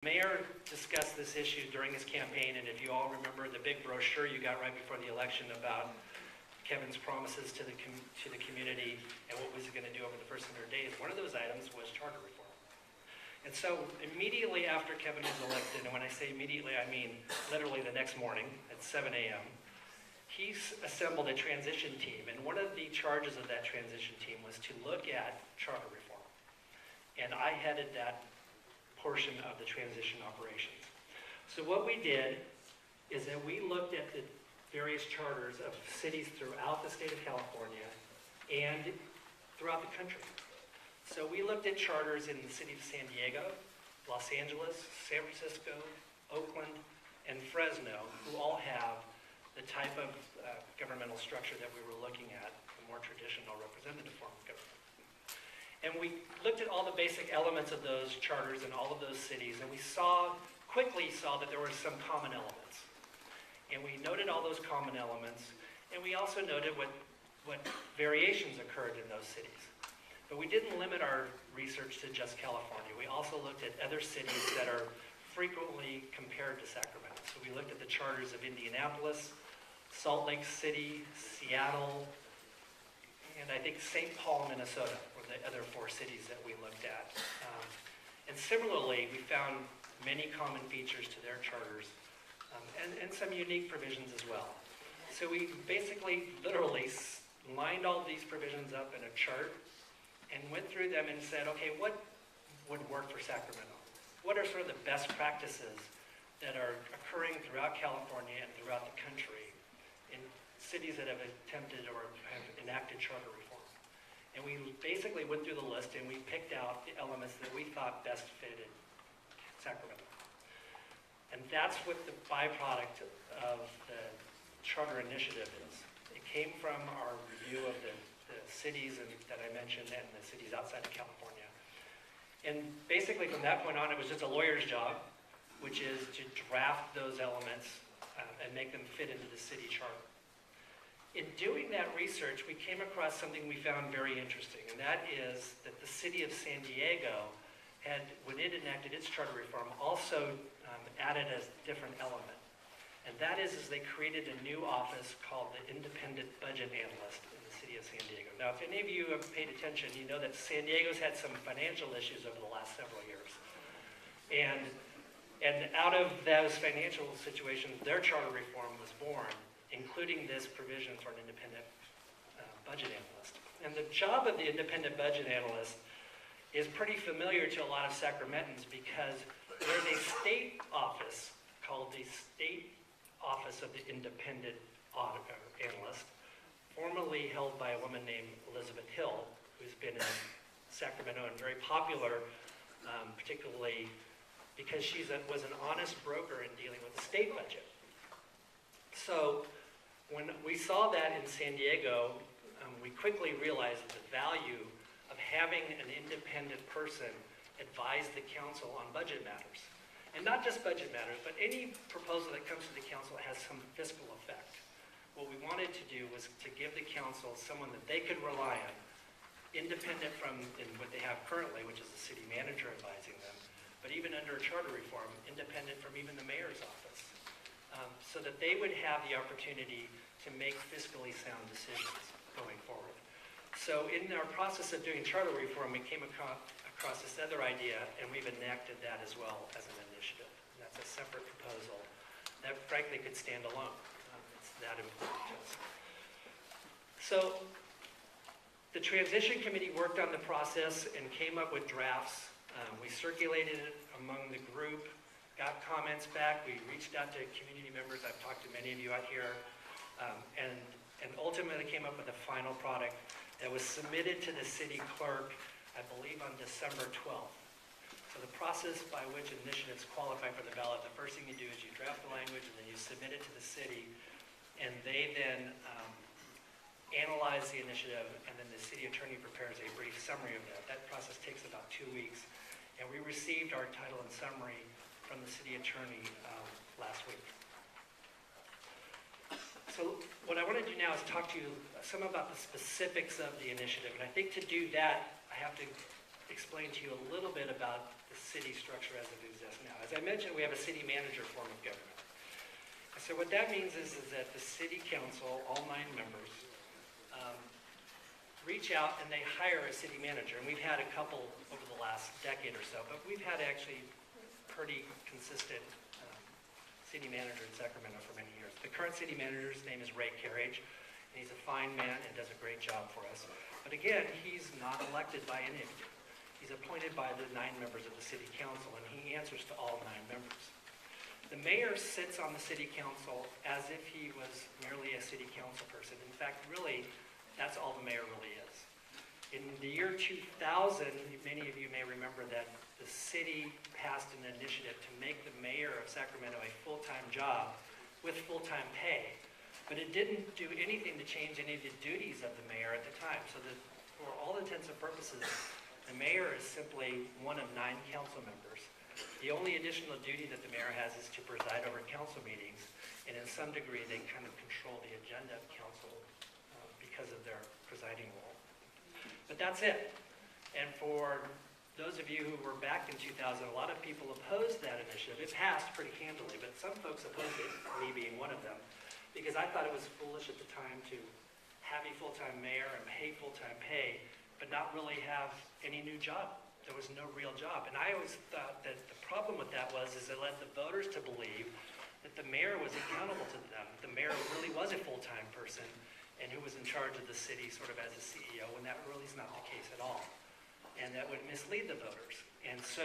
Mayor discussed this issue during his campaign, and if you all remember the big brochure you got right before the election about Kevin's promises to the community and what was he going to do over the first 100 days, one of those items was charter reform. And so immediately after Kevin was elected, and when I say immediately, I mean literally the next morning at 7 a.m., he assembled a transition team, and one of the charges of that transition team was to look at charter reform. And I headed that portion of the transition operations. So what we did is that we looked at the various charters of cities throughout the state of California and throughout the country. So we looked at charters in the city of San Diego, Los Angeles, San Francisco, Oakland, and Fresno, who all have the type of governmental structure that we were looking at, the more traditional representative form of government. And we looked at all the basic elements of those charters in all of those cities, and we quickly saw that there were some common elements. And we noted all those common elements, and we also noted what variations occurred in those cities. But we didn't limit our research to just California. We also looked at other cities that are frequently compared to Sacramento. So we looked at the charters of Indianapolis, Salt Lake City, Seattle, and I think St. Paul, Minnesota were the other 4 cities that we looked at. And similarly, we found many common features to their charters and some unique provisions as well. So we basically literally lined all these provisions up in a chart and went through them and said, okay, what would work for Sacramento? What are sort of the best practices that are occurring throughout California and throughout the country in cities that have attempted or have enacted charter reform? And we basically went through the list and we picked out the elements that we thought best fitted Sacramento. And that's what the byproduct of the charter initiative is. It came from our review of the cities that I mentioned and the cities outside of California. And basically from that point on, it was just a lawyer's job, which is to draft those elements and make them fit into the city charter. In doing that research, we came across something we found very interesting, and that is that the city of San Diego had, when it enacted its charter reform, also added a different element. And that is they created a new office called the Independent Budget Analyst in the city of San Diego. Now, if any of you have paid attention, you know that San Diego's had some financial issues over the last several years. And out of those financial situations, their charter reform was born, including this provision for an independent budget analyst. And the job of the independent budget analyst is pretty familiar to a lot of Sacramentans because there's a state office called the State Office of the Independent Analyst, formerly held by a woman named Elizabeth Hill, who's been in Sacramento and very popular, particularly because she was an honest broker in dealing with the state budget. So when we saw that in San Diego, we quickly realized the value of having an independent person advise the council on budget matters. And not just budget matters, but any proposal that comes to the council has some fiscal effect. What we wanted to do was to give the council someone that they could rely on, independent from what they have currently, which is the city manager advising them, but even under a charter reform, independent from even the mayor's office, so that they would have the opportunity to make fiscally sound decisions going forward. So in our process of doing charter reform, we came across this other idea, and we've enacted that as well as an initiative. And that's a separate proposal that frankly could stand alone. It's that important to us. So the transition committee worked on the process and came up with drafts. We circulated it among the group, got comments back. We reached out to community members. I've talked to many of you out here, and ultimately came up with a final product that was submitted to the city clerk, I believe, on December 12th. So the process by which initiatives qualify for the ballot, the first thing you do is you draft the language and then you submit it to the city, and they then analyze the initiative, and then the city attorney prepares a brief summary of that. That process takes about 2 weeks, and we received our title and summary from the city attorney last week. So what I want to do now is talk to you some about the specifics of the initiative. And I think to do that, I have to explain to you a little bit about the city structure as it exists now. As I mentioned, we have a city manager form of government. So what that means is that the city council, all 9 members, reach out and they hire a city manager. And we've had a couple over the last decade or so, but we've had actually pretty consistent city manager in Sacramento for many years. The current city manager's name is Ray Carriage, and he's a fine man and does a great job for us. But again, he's not elected by any of you. He's appointed by the 9 members of the city council, and he answers to all 9 members. The mayor sits on the city council as if he was merely a city council person. In fact, really, that's all the mayor really is. In the year 2000, many of you may remember that the city passed an initiative to make the mayor of Sacramento a full-time job with full-time pay. But it didn't do anything to change any of the duties of the mayor at the time. So that for all intents and purposes, the mayor is simply one of 9 council members. The only additional duty that the mayor has is to preside over council meetings, and in some degree they kind of control the agenda of council because of their presiding role. But that's it. And for those of you who were back in 2000, a lot of people opposed that initiative. It passed pretty handily, but some folks opposed it, me being one of them, because I thought it was foolish at the time to have a full-time mayor and pay full-time pay, but not really have any new job. There was no real job. And I always thought that the problem with that was it led the voters to believe that the mayor was accountable to them. The mayor really was a full-time person and who was in charge of the city sort of as a CEO, when that really is not the case at all. And that would mislead the voters. And so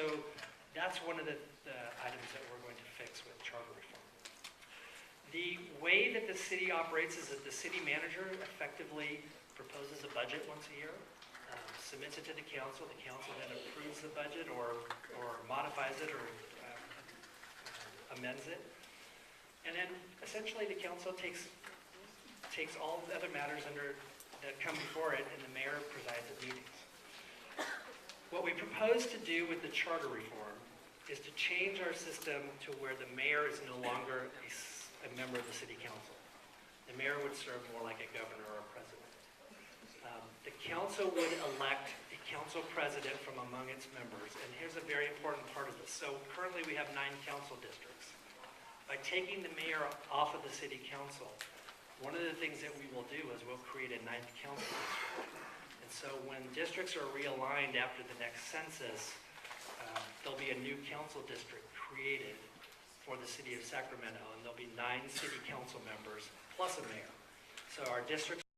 that's one of the items that we're going to fix with charter reform. The way that the city operates is that the city manager effectively proposes a budget once a year, submits it to the council then approves the budget or modifies it or amends it. And then essentially the council takes all the other matters that come before it, and the mayor presides at meetings. What we propose to do with the charter reform is to change our system to where the mayor is no longer a member of the city council. The mayor would serve more like a governor or a president. The council would elect a council president from among its members, and here's a very important part of this. So currently we have 9 council districts. By taking the mayor off of the city council, one of the things that we will do is we'll create a 9th council district. And so when districts are realigned after the next census, there'll be a new council district created for the city of Sacramento, and there'll be 9 city council members plus a mayor. So our districts